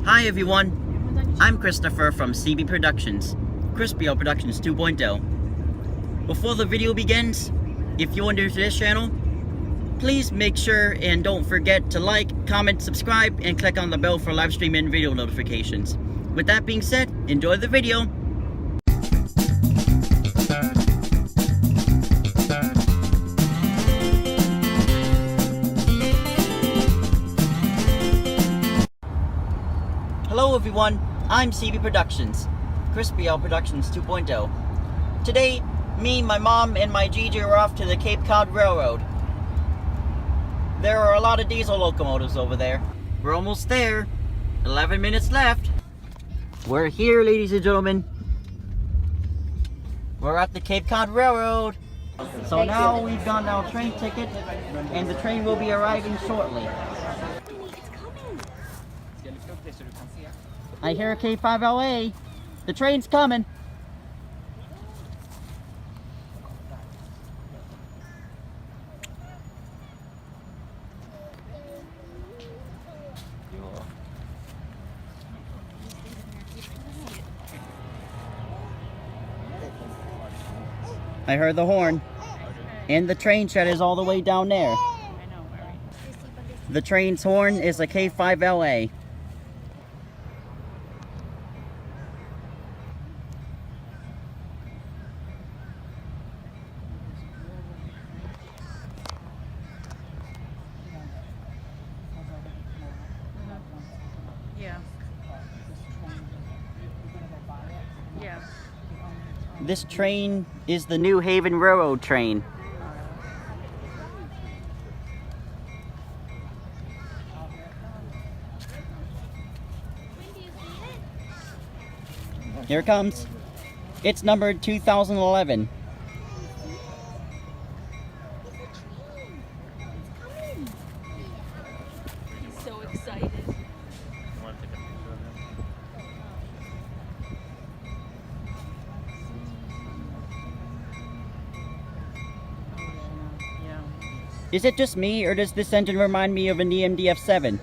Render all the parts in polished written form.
Hi everyone, I'm Christopher from CBProductions, Productions 2.0. Before the video begins, if you're new to this channel, please make sure and don't forget to like, comment, subscribe, and click on the bell for live stream and video notifications. With that being said, enjoy the video. Hello everyone, I'm CBProductions, Productions 2.0. Today, me, my mom, and my Gigi are off to the Cape Cod Railroad. There are a lot of diesel locomotives over there. We're almost there. 11 minutes left. We're here, ladies and gentlemen. We're at the Cape Cod Railroad. So now we've gotten our train ticket, and the train will be arriving shortly. I hear a K5LA. The train's coming. I heard the horn. And the train shed is all the way down there. The train's horn is a K5LA. This train is the new Haven Railroad train. Here it comes. It's numbered 2011. He's so excited. Is it just me, or does this engine remind me of an EMDF7?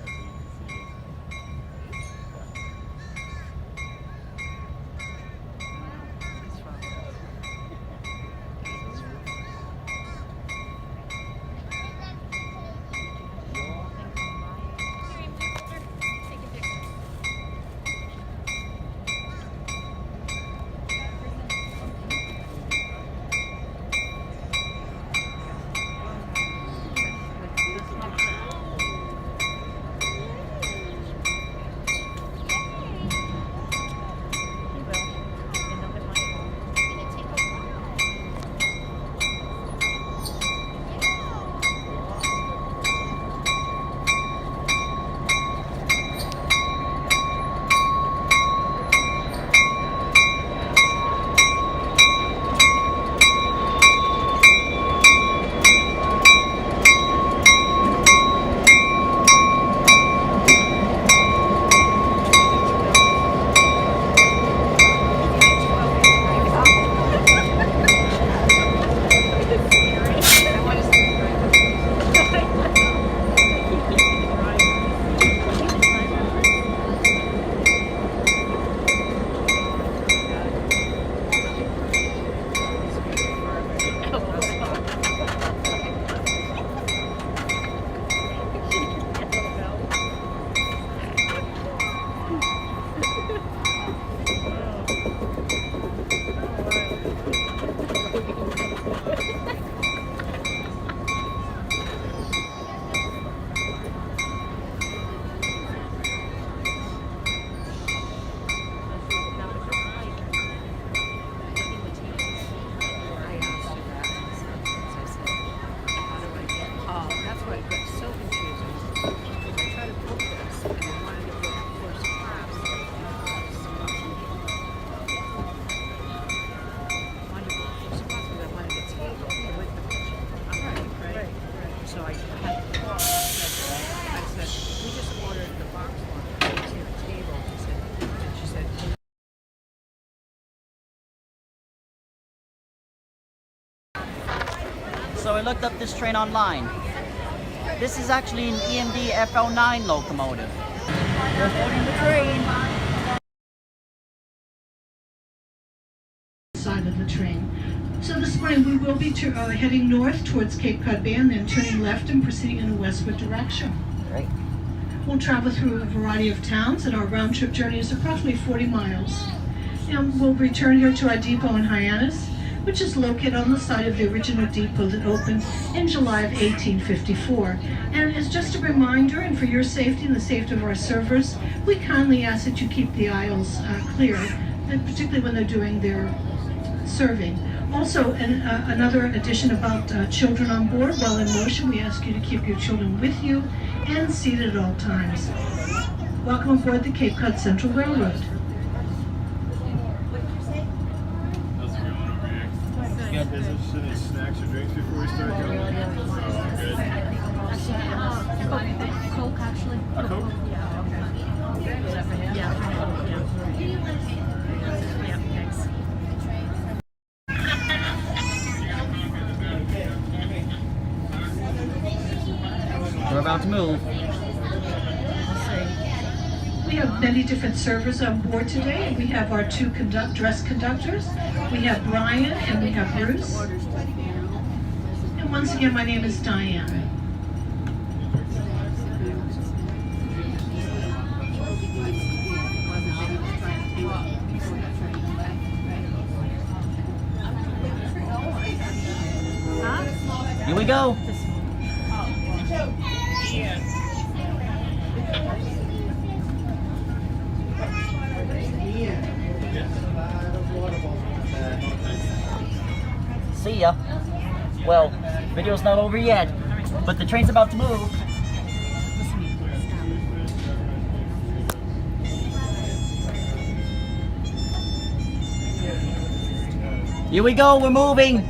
So I looked up this train online. This is actually an EMD FL9 locomotive. boarding the train. Side of the train. So this morning we will be heading north towards Cape Cod Bay and then turning left and proceeding in a westward direction. Right. We'll travel through a variety of towns and our round trip journey is approximately 40 miles. And we'll return here to our depot in Hyannis, which is located on the site of the original depot that opened in July of 1854. And as just a reminder, and for your safety and the safety of our servers, we kindly ask that you keep the aisles clear, and particularly when they're doing their serving. Also, another addition about children on board. While in motion, we ask you to keep your children with you and seated at all times. Welcome aboard the Cape Cod Central Railroad. How's it going over here? Is there any snacks or drinks before we start going? Good. Coke, actually. A Coke? Yeah, okay. Is that for him? Yeah. Thanks. We're about to move. We have many different servers on board today. We have our two dress conductors. We have Brian and we have Bruce. And once again, my name is Diane. Here we go. See ya. Well, video's not over yet, but the train's about to move. Here we go, we're moving.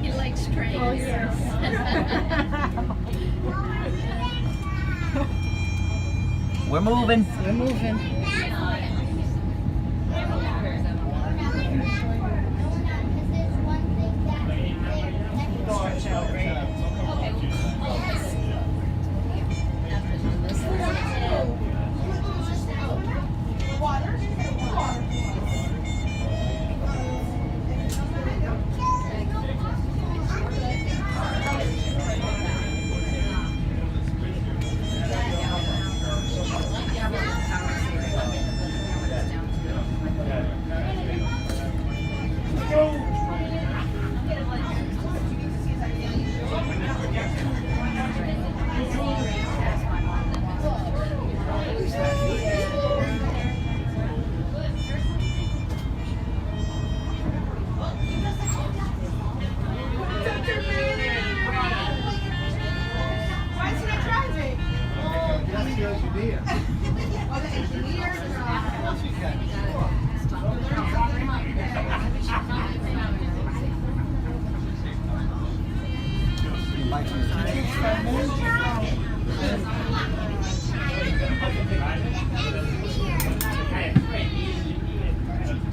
He likes trains. Oh, yes. We're moving. We're moving.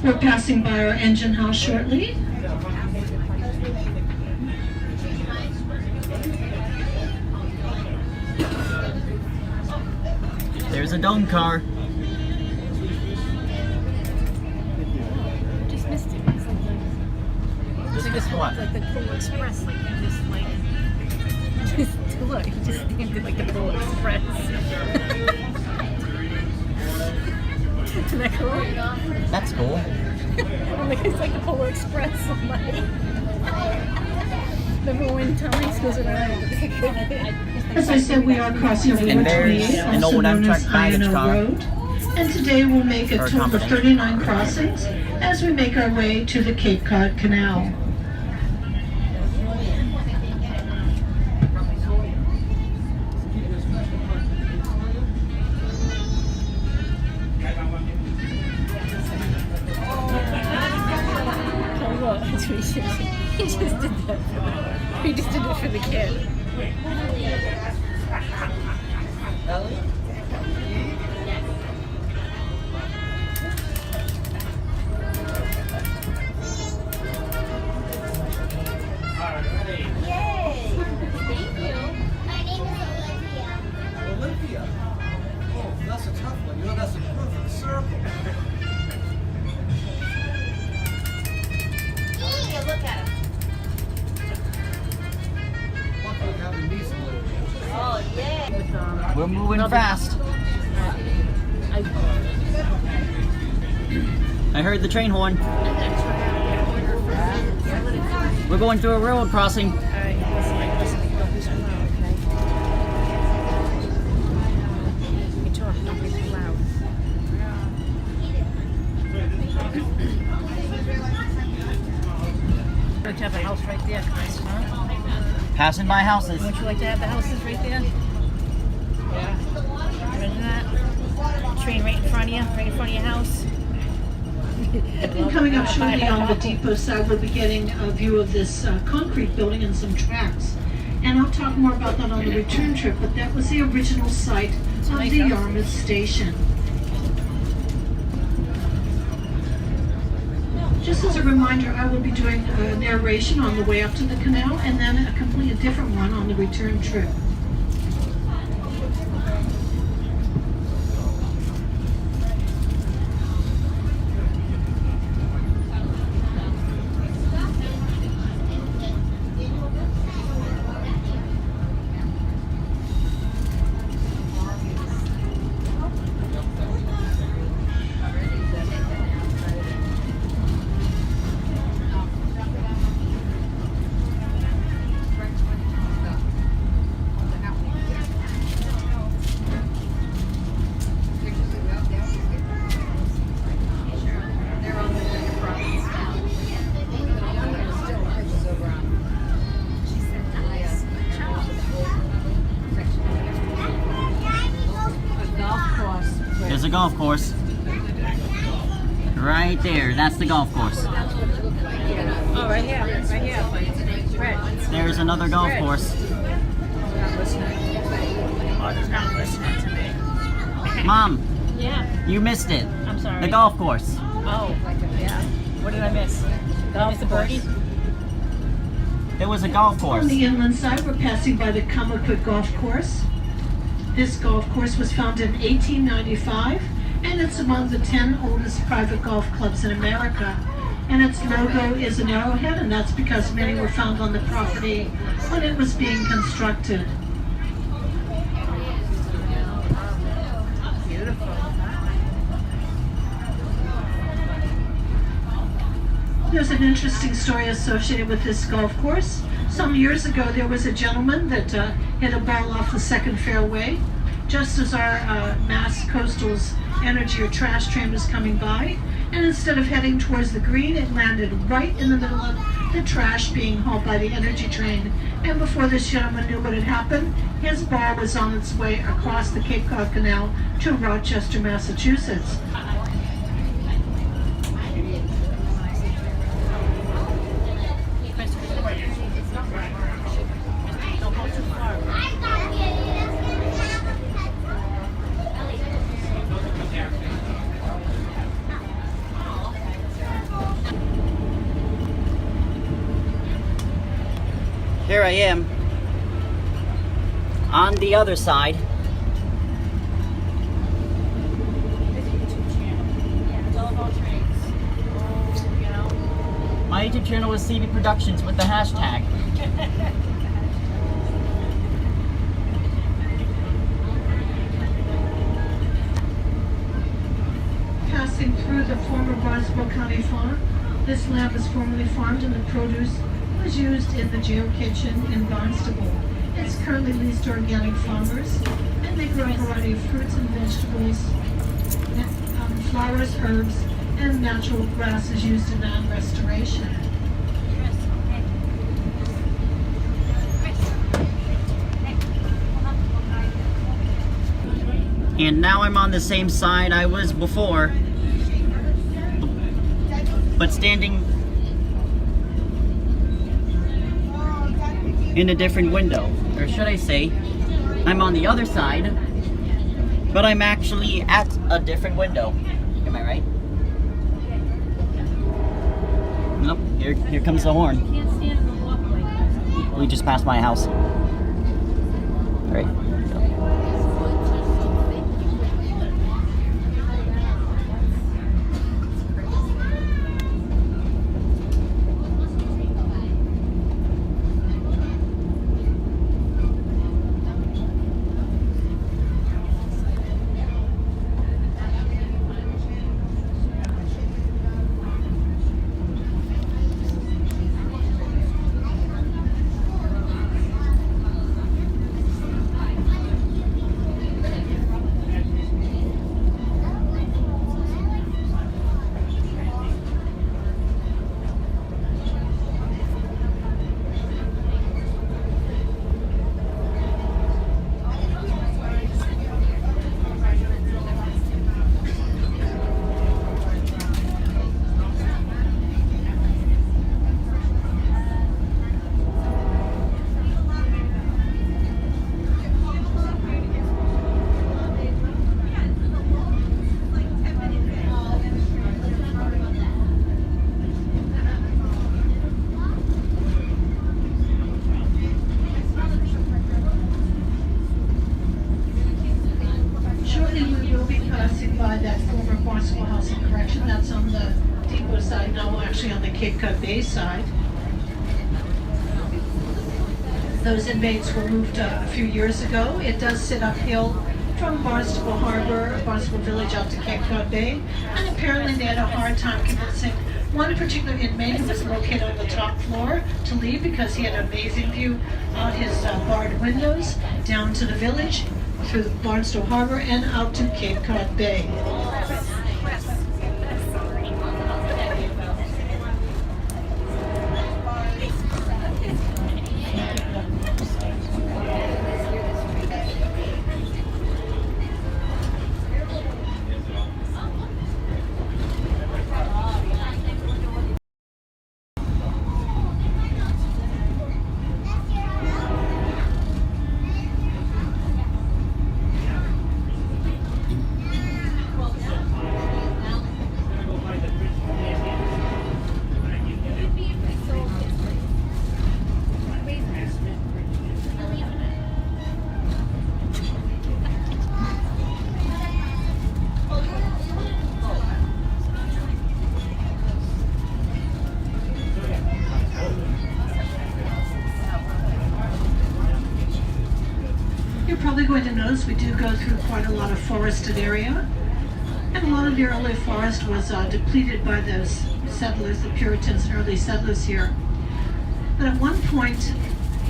We're passing by our engine house shortly. There's a dome car. Just missed it. It's like Just missed what? the Polar Express. Like you just look. He just named it like the Polar Express. Isn't that cool? That's cool. It's like the Polar Express. I'm like, remember when Thomas goes around? As I said, we are crossing Route And there's 28, an also old known Amtrak as baggage INO car. Road. And today we'll make a Or total of combination. 39 crossings as we make our way to the Cape Cod Canal. Oh, look, that's what he said. He just did that. He just did it for the kid. Thank you. We're moving fast. I heard the train horn. We're going through a railroad crossing. Alright, listen, don't be so loud, okay? You talk, don't be too loud. Would you like to have a house right there, Chris, huh? Passing by houses. Would you like to have the houses right there? Yeah. Imagine that. Train right in front of you, right in front of your house. And coming up shortly on the depot side, we'll be getting a view of this concrete building and some tracks. And I'll talk more about that on the return trip, but that was the original site of the Yarmouth station. Just as a reminder, I will be doing a narration on the way up to the canal and then a completely different one on the return trip. There's a golf course. Right there, that's the golf course. Oh, right here, right here. Red. There's another golf course. Mom, Yeah, you missed it. I'm sorry. The golf course. Oh, yeah. What did I miss? Did I miss a birdie? There was a golf On course. the inland side, we're passing by the Cumberland Golf Course. This golf course was founded in 1895, and it's among the 10 oldest private golf clubs in America. And its logo is an arrowhead, and that's because many were found on the property when it was being constructed. There's an interesting story associated with this golf course. Some years ago, there was a gentleman that hit a ball off the second fairway, just as our Mass Coastal's energy or trash train was coming by. And instead of heading towards the green, it landed right in the middle of the trash being hauled by the energy train. And before this gentleman knew what had happened, his ball was on its way across the Cape Cod Canal to Rochester, Massachusetts. Here I am on the other side. My YouTube channel is CBProductions with the hashtag. Passing through the former Barnstable County farm, this land was formerly farmed and the produce was used in the jail kitchen in Barnstable. It's currently leased to organic farmers, and they grow a variety of fruits and vegetables, flowers, herbs, and natural grasses used in land restoration. And now I'm on the same side I was before, but standing in a different window. Or should I say, I'm on the other side, but I'm actually at a different window. Am I right? Nope, here comes the horn. Can't stand in the walkway. We just passed my house. Alright. Barnstable House and Correction. That's on the depot side, now actually on the Cape Cod Bay side. Those inmates were moved a few years ago. It does sit uphill from Barnstable Harbor, Barnstable Village out to Cape Cod Bay, and apparently they had a hard time convincing one particular inmate who was located on the top floor to leave because he had an amazing view out his barred windows down to the village, through Barnstable Harbor, and out to Cape Cod Bay. You're probably going to notice we do go through quite a lot of forested area, and a lot of the early forest was depleted by those settlers, the Puritans and early settlers here. But at one point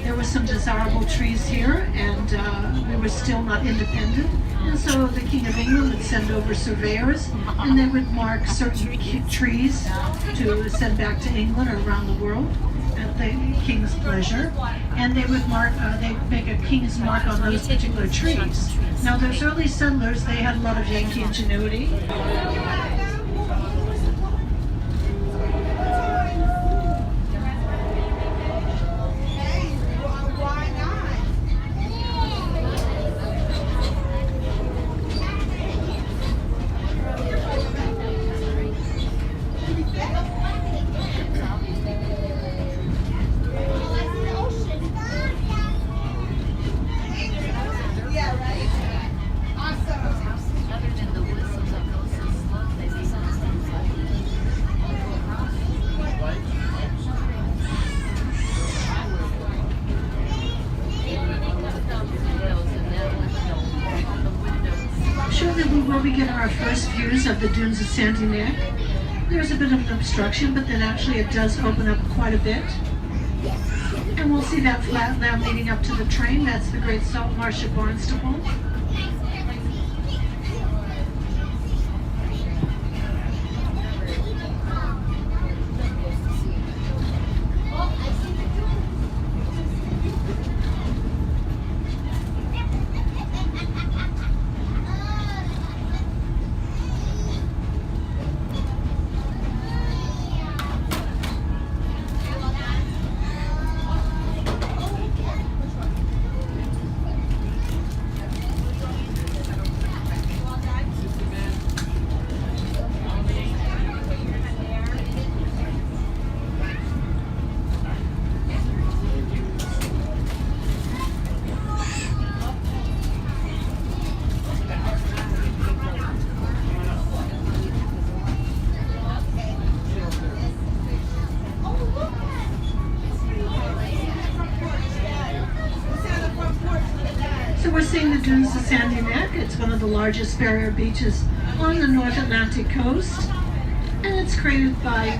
there were some desirable trees here, and we were still not independent, and so the King of England would send over surveyors, and they would mark certain trees to send back to England or around the world at the King's pleasure, and they would mark, they'd make a King's mark on those particular trees. Now those early settlers, they had a lot of Yankee ingenuity. Where we get our first views of the dunes of Sandy Neck. There's a bit of an obstruction, but then actually it does open up quite a bit. And we'll see that flat land leading up to the train. That's the Great Salt Marsh at Barnstable. So we're seeing the dunes of Sandy Neck. It's one of the largest barrier beaches on the North Atlantic coast, and it's created by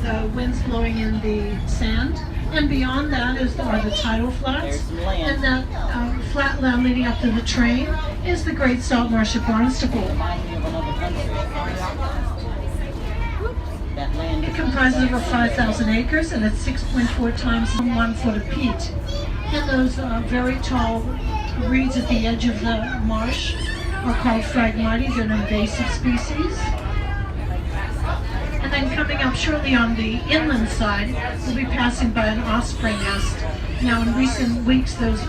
the winds blowing in the sand. And beyond that are the tidal flats, and that flat land leading up to the train is the Great Salt Marsh at Barnstable. It comprises over 5,000 acres, and it's 6.4 times 1 foot of peat. And those very tall reeds at the edge of the marsh are called phragmites. They're an invasive species. And then coming up shortly on the inland side, we'll be passing by an osprey nest. Now in recent weeks, those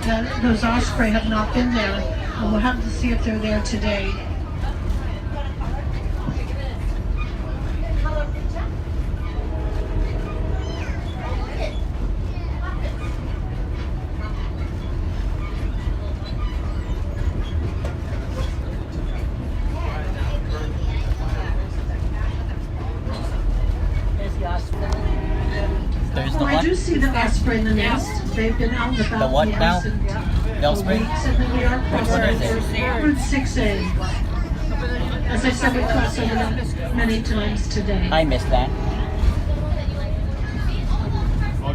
osprey have not been there, and we'll have to see if they're there today. osprey in the nest. They've been out and about The what in the now? recent The osprey? weeks, and then we are Which one is it? Route 6A. As I said, we crossed over them many times today. I missed that.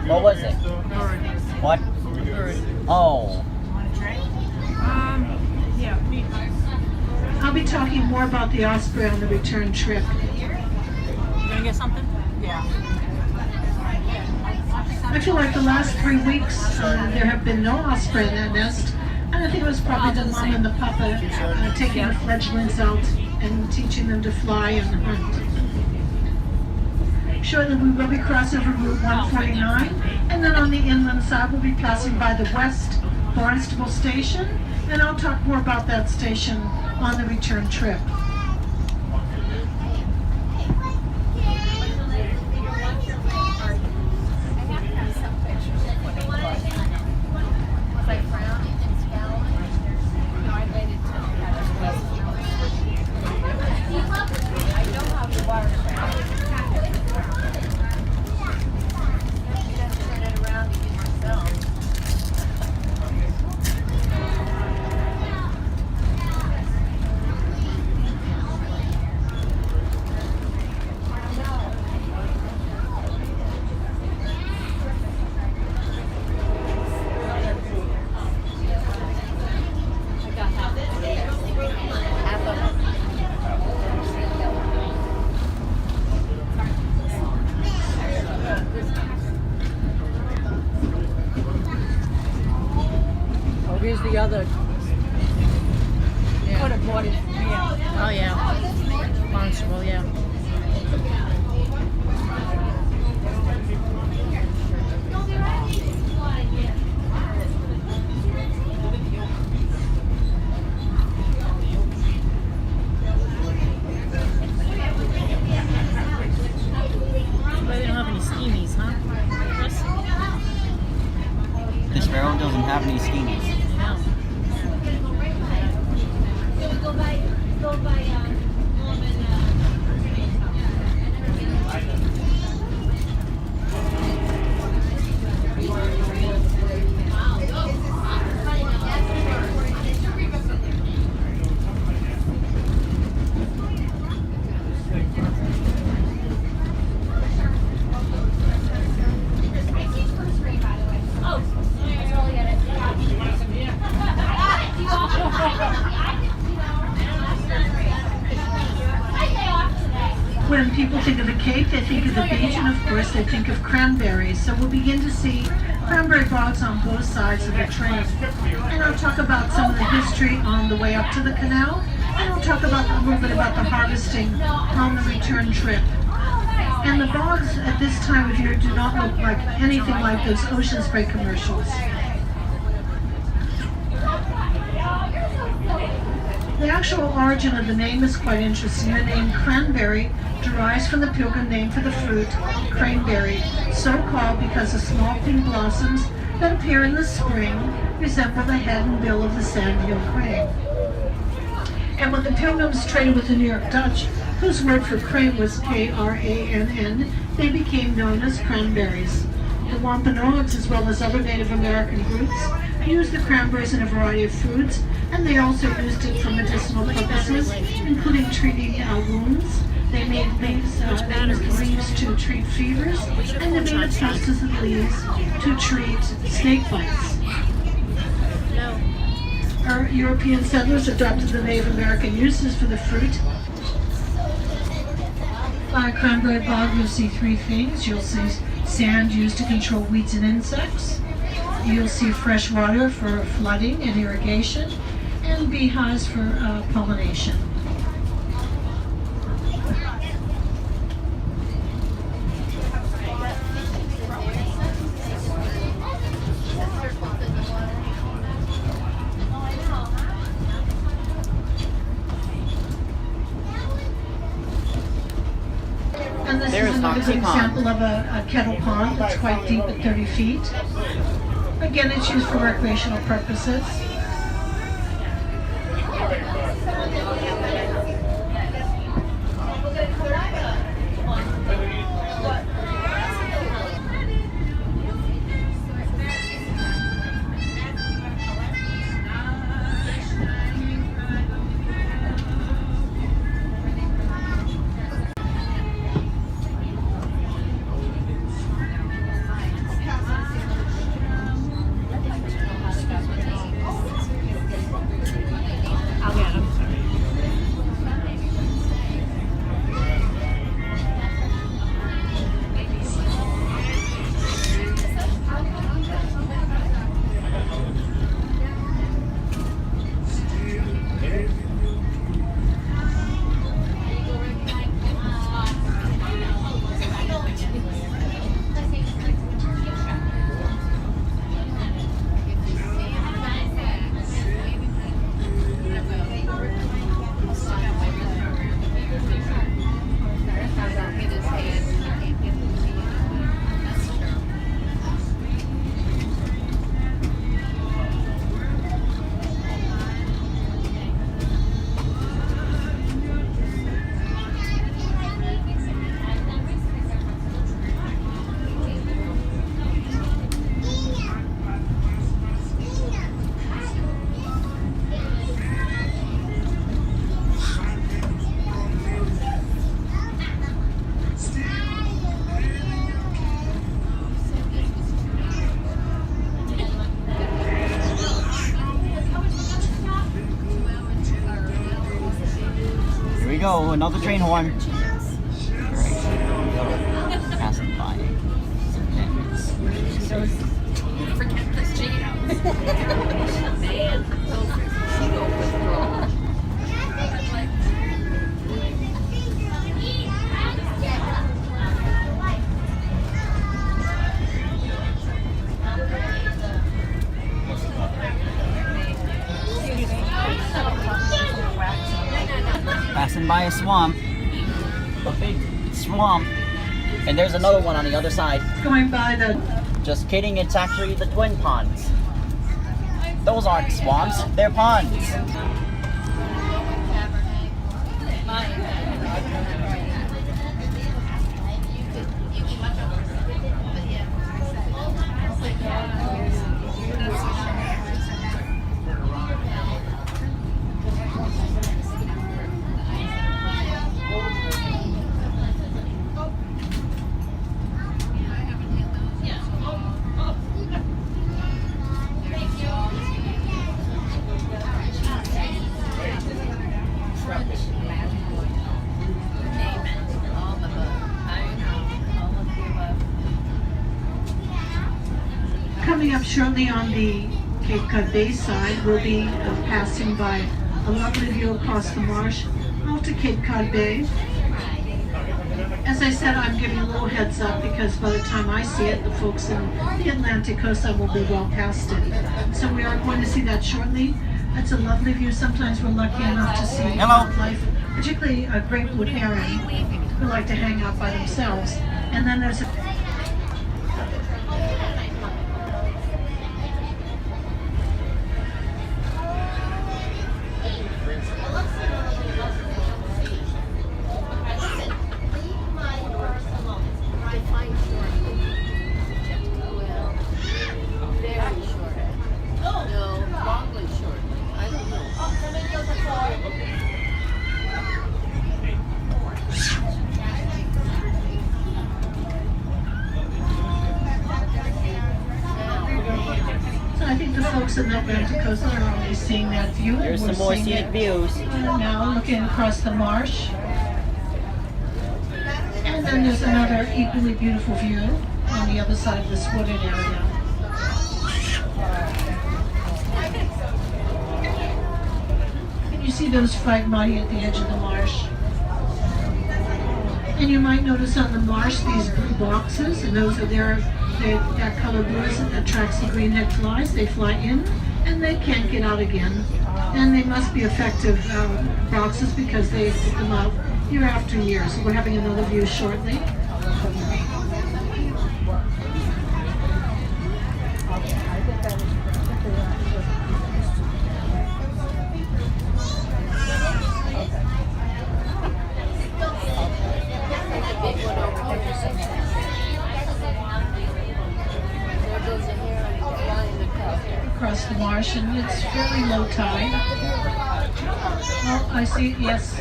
What was it? What? Oh. I'll be talking more about the osprey on the return trip. You gonna get something? Yeah. I feel like the last 3 weeks there have been no osprey in that nest, and I think it was probably the mom and the papa taking the fledglings out and teaching them to fly and hunt. Shortly we will be crossing over Route 149, and then on the inland side we'll be passing by the West Barnstable station, and I'll talk more about that station on the return trip. Here's the other. Yeah. Could have bought it. Yeah. Oh yeah. Barnstable, yeah. But they don't have any steamies, huh? This railroad doesn't have any steamies. When people think of the Cape, they think of the beach, and of course they think of cranberries. So we'll begin to see cranberry bogs on both sides of the train. And I'll talk about some of the history on the way up to the canal, and I'll talk about a little bit about the harvesting on the return trip. And the bogs at this time of year do not look like anything like those ocean spray commercials. The actual origin of the name is quite interesting. The name cranberry derives from the Pilgrim name for the fruit, craneberry, so called because the small pink blossoms that appear in the spring resemble the head and bill of the sandhill crane. And when the Pilgrims traded with the New York Dutch, whose word for crane was K-R-A-N-N, they became known as cranberries. The Wampanoags, as well as other Native American groups, used the cranberries in a variety of foods, and they also used it for medicinal purposes, including treating wounds. They made leaves, they used leaves to treat fevers, and they made pastas of leaves to treat snake bites. Our European settlers adopted the Native American uses for the fruit. By a cranberry bog, you'll see three things. You'll see sand used to control weeds and insects. You'll see fresh water for flooding and irrigation, and beehives for pollination. And this is another good example of a kettle pond that's quite deep at 30 feet. Again, it's used for recreational purposes. go, another train horn. Passing by. Forget the jam. Man, Passing by a swamp. A big swamp. And there's another one on the other side. Going by the Just kidding, it's actually the twin ponds. Those aren't swamps, they're ponds. Coming up shortly on the Cape Cod Bay side, we'll be passing by a lovely view across the marsh out to Cape Cod Bay. As I said, I'm giving a little heads up because by the time I see it, the folks in the Atlantic coastline will be well past it. So we are going to see that shortly. That's a lovely view. Sometimes we're lucky enough to see wildlife, particularly a great blue heron who like to hang out by themselves. And then there's a I think the folks in the Atlantic coastline are already seeing that view. There's We're some more seeing scenic it views. now looking across the marsh. And then there's another equally beautiful view on the other side of this wooded area. And you see those phragmata at the edge of the marsh. And you might notice on the marsh these blue boxes, and those are that color blue attracts the greenhead flies. They fly in and they can't get out again. And they must be effective boxes because they put them out year after year. So we're having another view shortly. Across the marsh, and it's fairly low tide. Oh, I see, yes.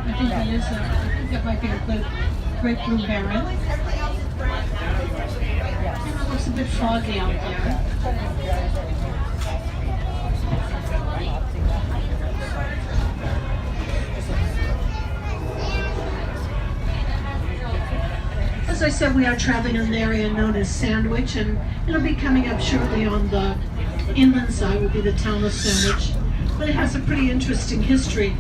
I think it is I think that might be a great blue heron. It looks a bit foggy out there. As I said, we are traveling in an area known as Sandwich, and it'll be coming up shortly on the inland side, will be the town of Sandwich. But it has a pretty interesting history.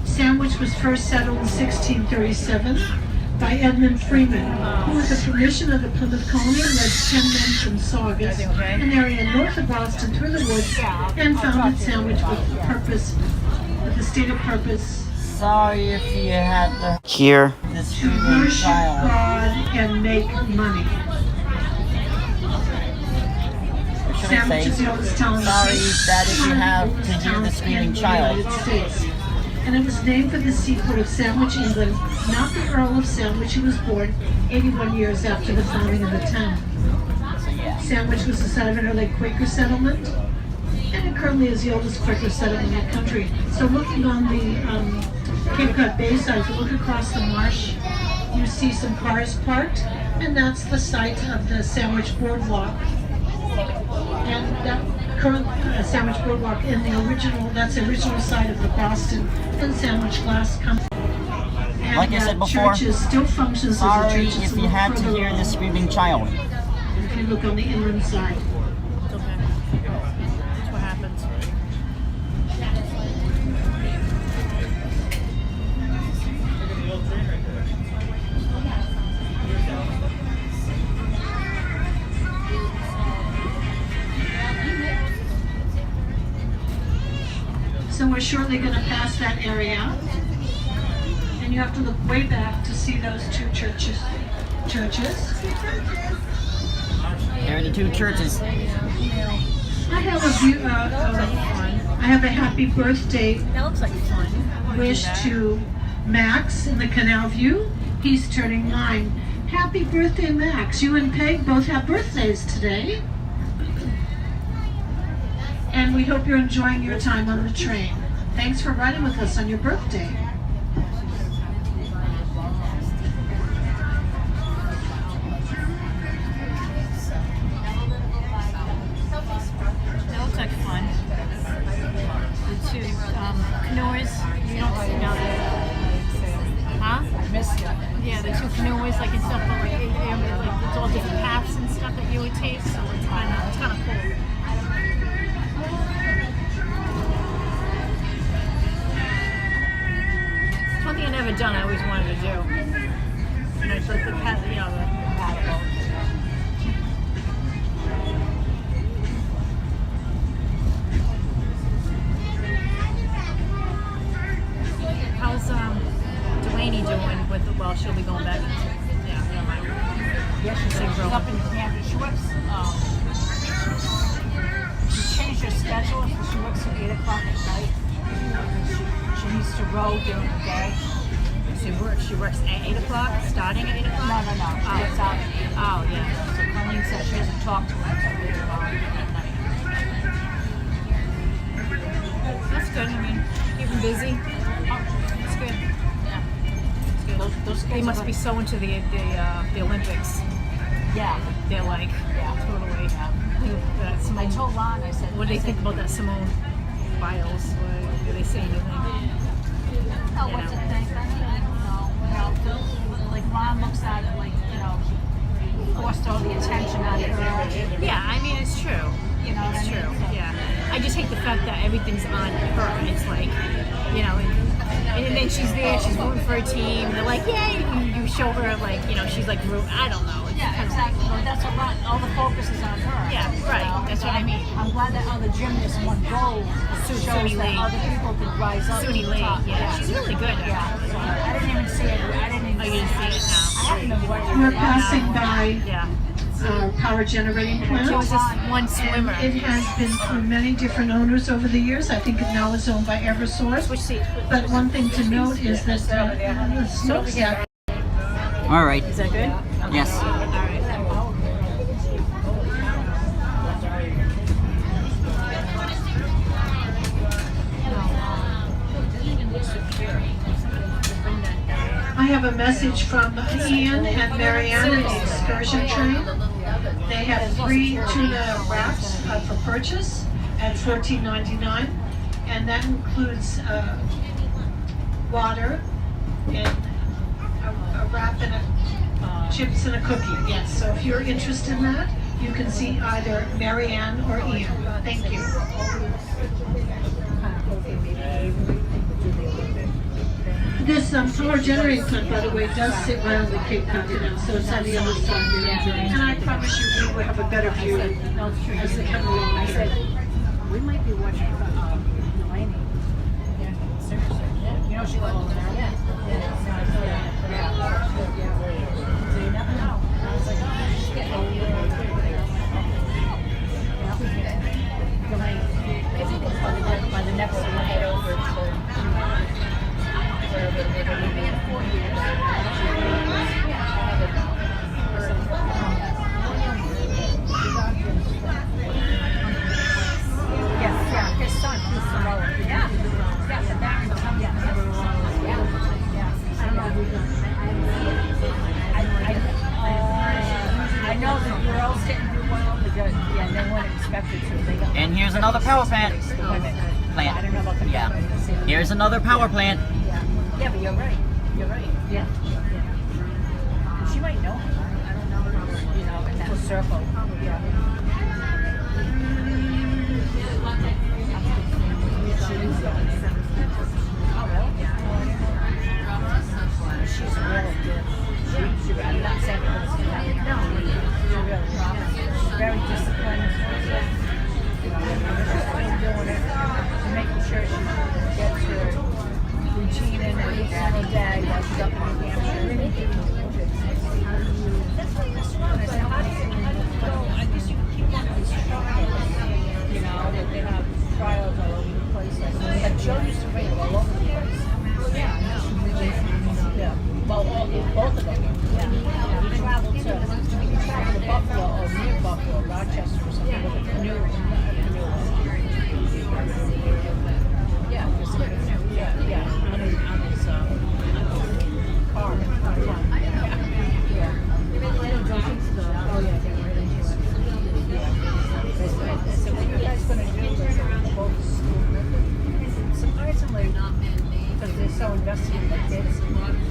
Sandwich was first settled in 1637 by Edmund Freeman, who with the permission of the Plymouth colony led 10 men from Saugus, an area north of Boston, through the woods, and founded Sandwich with the stated purpose Sorry if you had to hear the to screaming worship child. God and make money. Or should I Sandwich say, is the oldest town in the sorry state. that if you One of the have oldest to hear the towns screaming in the child. United States. And it was named for the seaport of Sandwich, England, not the Earl of Sandwich, who was born 81 years after the founding of the town. So yeah. Sandwich was the site of an early Quaker settlement, and it currently is the oldest Quaker settlement in the country. So looking on the Cape Cod Bay side, if you look across the marsh, you see some cars parked, and that's the site of the Sandwich Boardwalk. And that current Sandwich Boardwalk in the original, that's the original site of the Boston and Sandwich Glass Company. And Like I said before, church still functions as a sorry church. It's if a you little had to further hear along. this screaming child. If you look on the inland side. It's okay. That's what happens. So we're shortly going to pass that area. And you have to look way back to see those two churches. There are the two churches. I have a view, I have a happy birthday That looks like fun. wish to Max in the Canal View. He's turning 9. Happy birthday, Max. You and Peg both have birthdays today. And we hope you're enjoying your time on the train. Thanks for riding with us on your birthday. That looks like fun. The two canoers. You don't see now. Huh? I miss you. Yeah, the two canoers, like and stuff, but like it's all different paths and stuff that you would take. So it's kind of cool. One thing I never done, I always wanted to do. And it's like the path, you know, the paddle. How's Delaney doing with the, well, she'll be going back. Yeah, never mind. Yes, she's up in Canada. She works, she changed her schedule, so she works at 8 o'clock at night. She needs to row during the day. She works at 8 o'clock, starting at 8 o'clock? No. She gets out at 8. Oh, yeah. So Colleen said she doesn't talk to her until later on at night. That's good. I mean, keep them busy. Oh, that's good. Yeah. That's good. Those They kids must are be like- so into the Olympics. Yeah. They're like, totally. That I Simone, told Ron, I said, what do they think about that Simone Biles? What, do they say anything? No, what to think? I don't know. You know, like Ron looks at it like, you know, he forced all the attention on her. Yeah, I mean, it's true. You know what It's I mean? true, So- yeah. I just hate the fact that everything's on her. It's like, you know, and then she's there, she's rooting for a team. They're like, yay! You show her, like, you know, she's like, I don't know. It's Yeah, kind of exactly. Well, that's what Ron, all the focus is on her. Yeah, right. That's what I mean. I'm glad that other gymnasts won gold. Shows Suni that Lee. other people could rise up. Suni to the Lee, top. yeah. She's really good at it. Yeah. So I didn't even see it. I didn't even Oh, you didn't see it now. I haven't been watching We're it. passing by Yeah. our power generating plant. She was just one And swimmer. it has been through many different owners over the years. I think it now is owned by Eversource. Switch seats. But one thing to note is that the smokestack All right. Is that good? Yes. All right. I have a message from Ian and Marianne in the excursion train. They have 3 tuna wraps for purchase at $14.99, and that includes water and a wrap and chips and a cookie. Yes, so if you're interested in that, you can see either Marianne or Ian. Thank you. This power generating plant, by the way, does sit right on the Cape Cod Canal, so it's on the other side. And I promise you, we will have a better view as they come along here. We might be watching Delaney. Yeah, seriously. You know she loves her. Yeah. So you never know. I was like, she's getting Delaney. By the next one, we'll head over to wherever we'll be in 4 Yeah, his son, he's Samoan. Yeah, the Barnstable. Yeah. I don't know who I know the girls here's another power plant. I don't know about the Yeah. Here's another power plant. Yeah, but you're right. You're right. Yeah. She might know. I don't know. You know, in that circle. Yeah. Oh, really? She's really good. I'm not saying that it's good. No, she's really she's very disciplined. Doing it and making sure she gets her routine in every single day while she's up in New Hampshire. That's my restaurant. I said, how do you go? I guess you keep one of these trials, you know, that they have trials all over the place. Like Joe used to rate all over the place. Yeah. Well, both of them. Yeah. We traveled to Buffalo or near Buffalo, Rochester or something with a canoe. Yeah. On his car. So what you guys going to do is surprisingly, because they're so invested in the kids,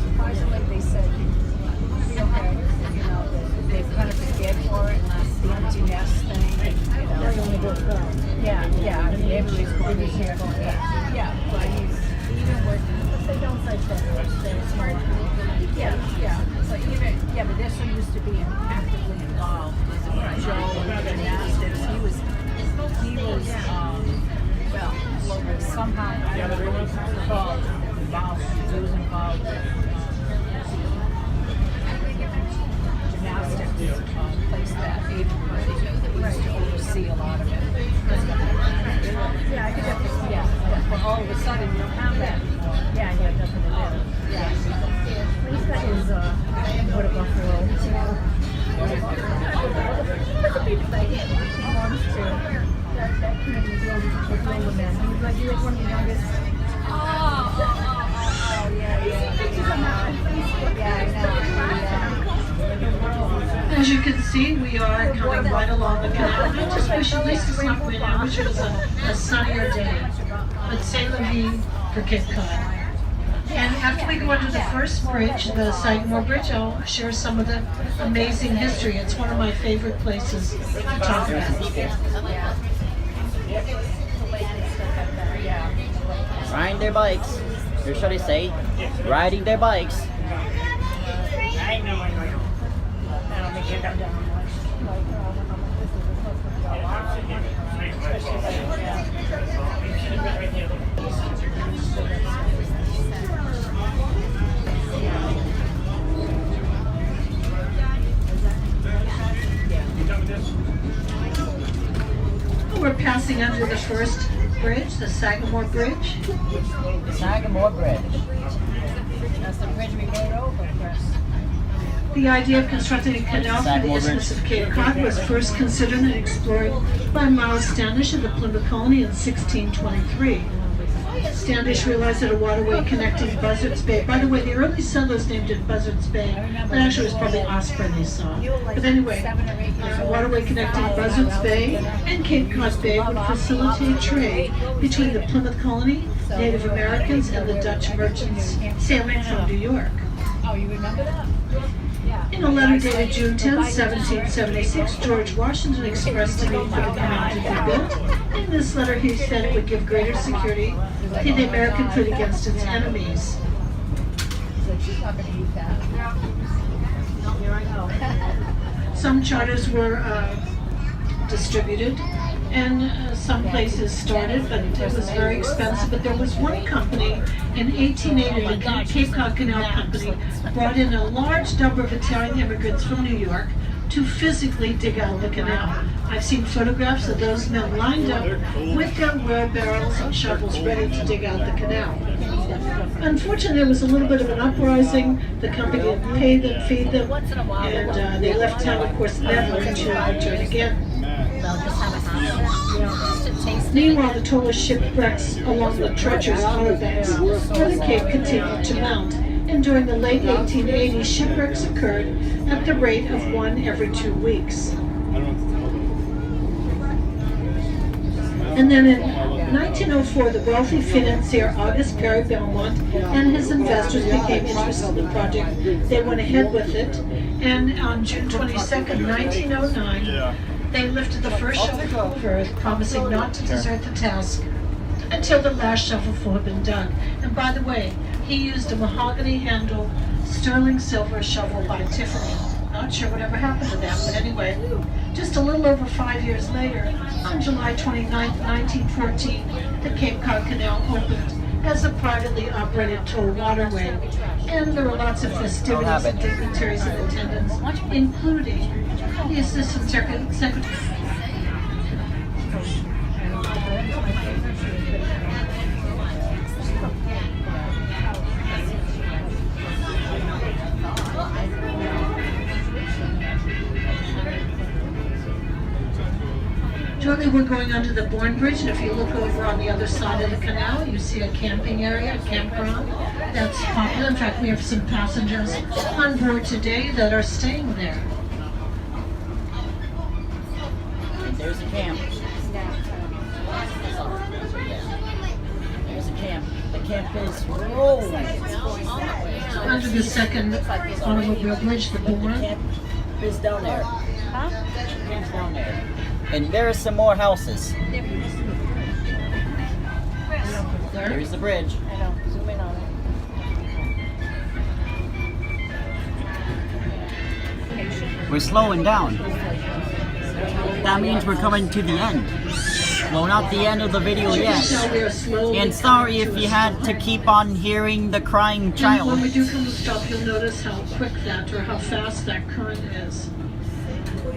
surprisingly they said, okay, you know, they've kind of prepared for it, the empty nest thing, you know. Yeah, I mean, everybody's going to be here. Yeah, but he's even working, but they don't say that, they're smart. Yeah, so even, but they're so used to being actively involved. Joe and gymnastics, he was somehow involved, he was involved in gymnastics, place that Haven used to oversee a lot of it. Yeah, I could definitely, but all of a sudden you don't have that anymore. Yeah, you have nothing to do. Yeah. He's got his, what a buffalo. He wants to. That committee is with older men. He's like one of the youngest. As you can see, we are coming right along the canal. I just wish, at least it's not right now, wish it was a sunnier day. But c'est la vie for Cape Cod. And after we go under the first bridge, the Sagamore Bridge, I'll share some of the amazing history. It's one of my favorite places to talk about. Riding their bikes. Or should I say, riding their bikes. We're passing under the first bridge, the Sagamore Bridge. Sagamore Bridge. That's the bridge we rode over, Chris. The idea of constructing a canal for the Isthmus of Cape Cod was first considered and explored by Miles Standish of the Plymouth Colony in 1623. Standish realized that a waterway connecting Buzzards Bay, by the way, the early settlers named it Buzzards Bay, but actually it was probably Osprey they saw. But anyway, a waterway connecting Buzzards Bay and Cape Cod Bay would facilitate trade between the Plymouth Colony, Native Americans, and the Dutch merchants sailing from New York. Oh, you remember that? In a letter dated June 10, 1776, George Washington expressed a need for the canal to be built. In this letter, he said it would give greater security to the American fleet against its enemies. So she's not going to use that. Here I go. Some charters were distributed, and some places started, but it was very expensive. But there was one company in 1880, the Cape Cod Canal Company, brought in a large number of Italian immigrants from New York to physically dig out the canal. I've seen photographs of those men lined up with their wheelbarrows and shovels ready to dig out the canal. Unfortunately, there was a little bit of an uprising. The company didn't pay them, feed them, and they left town, of course, never to return again. Meanwhile, the total shipwrecks along the treacherous outer banks of the Cape continued to mount, and during the late 1880s, shipwrecks occurred at the rate of one every 2 weeks. And then in 1904, the wealthy financier August Perry Belmont and his investors became interested in the project. They went ahead with it, and on June 22nd, 1909, they lifted the first shovelful of earth, promising not to desert the task until the last shovelful had been dug. And by the way, he used a mahogany handle, sterling silver shovel by Tiffany. Not sure whatever happened to that, but anyway, just a little over 5 years later, on July 29, 1914, the Cape Cod Canal opened as a privately operated toll waterway. And there were lots of festivities and dignitaries in attendance, including the Assistant Secretary. Shortly we're going under the Bourne Bridge, and if you look over on the other side of the canal, you see a camping area, a campground that's popular. In fact, we have some passengers on board today that are staying there. And there's a camp. There's a camp. The camp is rolling. Under the second automobile bridge, the The Bourne. camp is down there. Huh? The camp's down there. And there are some more houses. There's the bridge. I know. Zoom in on it. We're slowing down. That means we're coming to the end. Well, not the end of the video yet. And sorry if you had to keep on hearing the crying And when child. we do come to stop, you'll notice how quick that, or how fast that current is.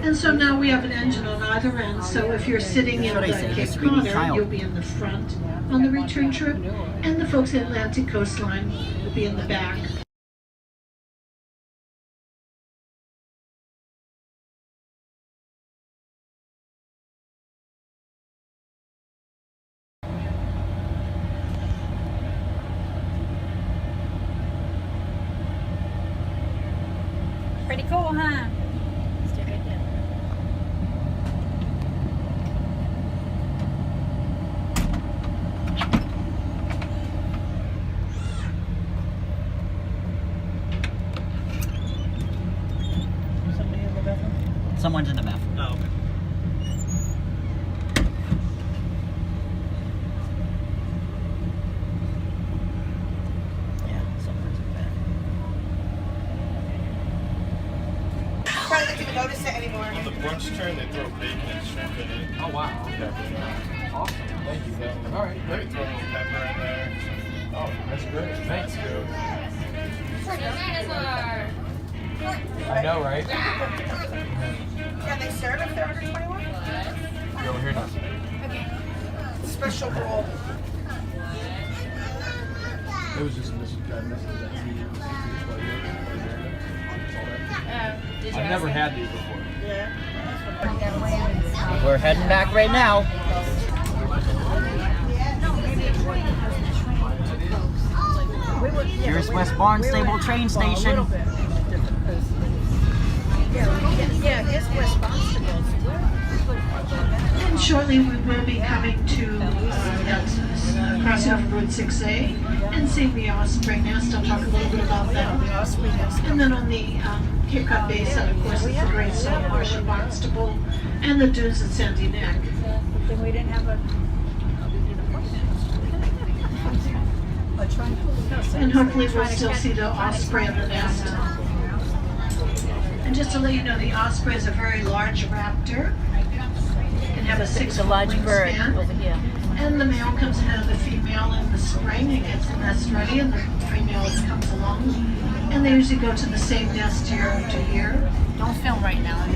And so now we have an engine on either end, so if you're sitting in That's the what I say, Cape this really Cod, child. you'll be in the front on the return trip, and the folks at Atlantic Coastline will be in the back. Pretty cool, huh? Stay right there. Someone's in the bathroom. Oh, okay. Yeah, someone's in the bathroom. Probably don't even notice it anymore. On the brunch train, they throw bacon and shrimp in it. Oh wow, okay. Awesome. Thank you. All right, Maybe great. throw a little pepper in there. Oh, that's great. Thanks. I know, right? Can they serve if they're under 21? You're over here now. Special roll. It was just missing that meeting. I've never had these before. We're heading back right now. Here's West Barnstable train station. Yeah, here's West Barnstable. And shortly we will be coming to that crossing over Route 6A and seeing the Osprey Nest. I'll talk a little bit about that. And then on the Cape Cod Basin, of course, it's the Great Salt Marsh of Barnstable and the dunes at Sandy Neck. Then we didn't have a And hopefully we'll still see the osprey in the nest. And just to let you know, the osprey is a very large raptor. It can have a 6-foot wingspan. over here. And the male comes in out of the female in the spring and gets the nest ready, and the female comes along. And they usually go to the same nest year after year. Don't film right now.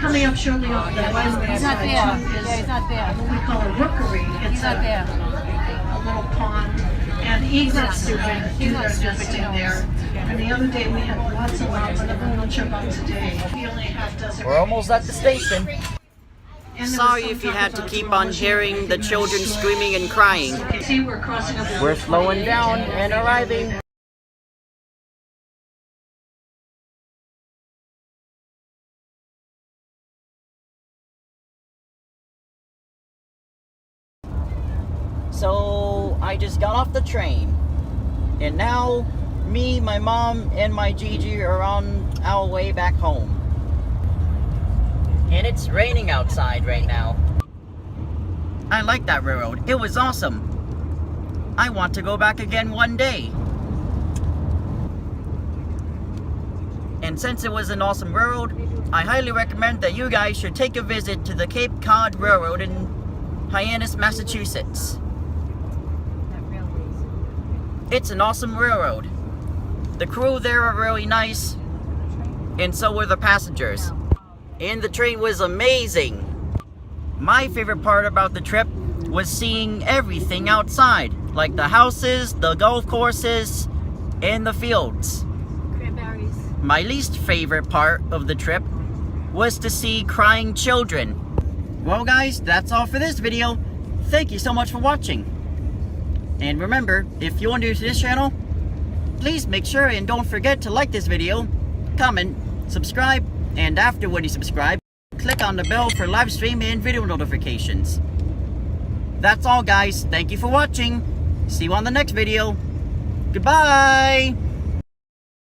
Coming up shortly over the He's not there. Yeah, he's not there. what we call a rookery. It's He's not there. a little pond, and egrets do their nesting there. And the other day we had lots and lots of them. I'm not sure about today. We only half dozen. We're almost at the station. And there Sorry was if you some had to talk keep about on hearing the children screaming and crying. See, we're crossing over. We're slowing down and arriving. So I just got off the train. And now me, my mom, and my Gigi are on our way back home. And it's raining outside right now. I like that railroad. It was awesome. I want to go back again one day. And since it was an awesome railroad, I highly recommend that you guys should take a visit to the Cape Cod Railroad in Hyannis, Massachusetts. It's an awesome railroad. The crew there are really nice, and so were the passengers. And the train was amazing. My favorite part about the trip was seeing everything outside, like the houses, the golf courses, and the fields. Cranberries. My least favorite part of the trip was to see crying children. Well guys, that's all for this video. Thank you so much for watching. And remember, if you're new to this channel, please make sure and don't forget to like this video, comment, subscribe, and after when you subscribe, click on the bell for live stream and video notifications. That's all guys, thank you for watching. See you on the next video. Goodbye!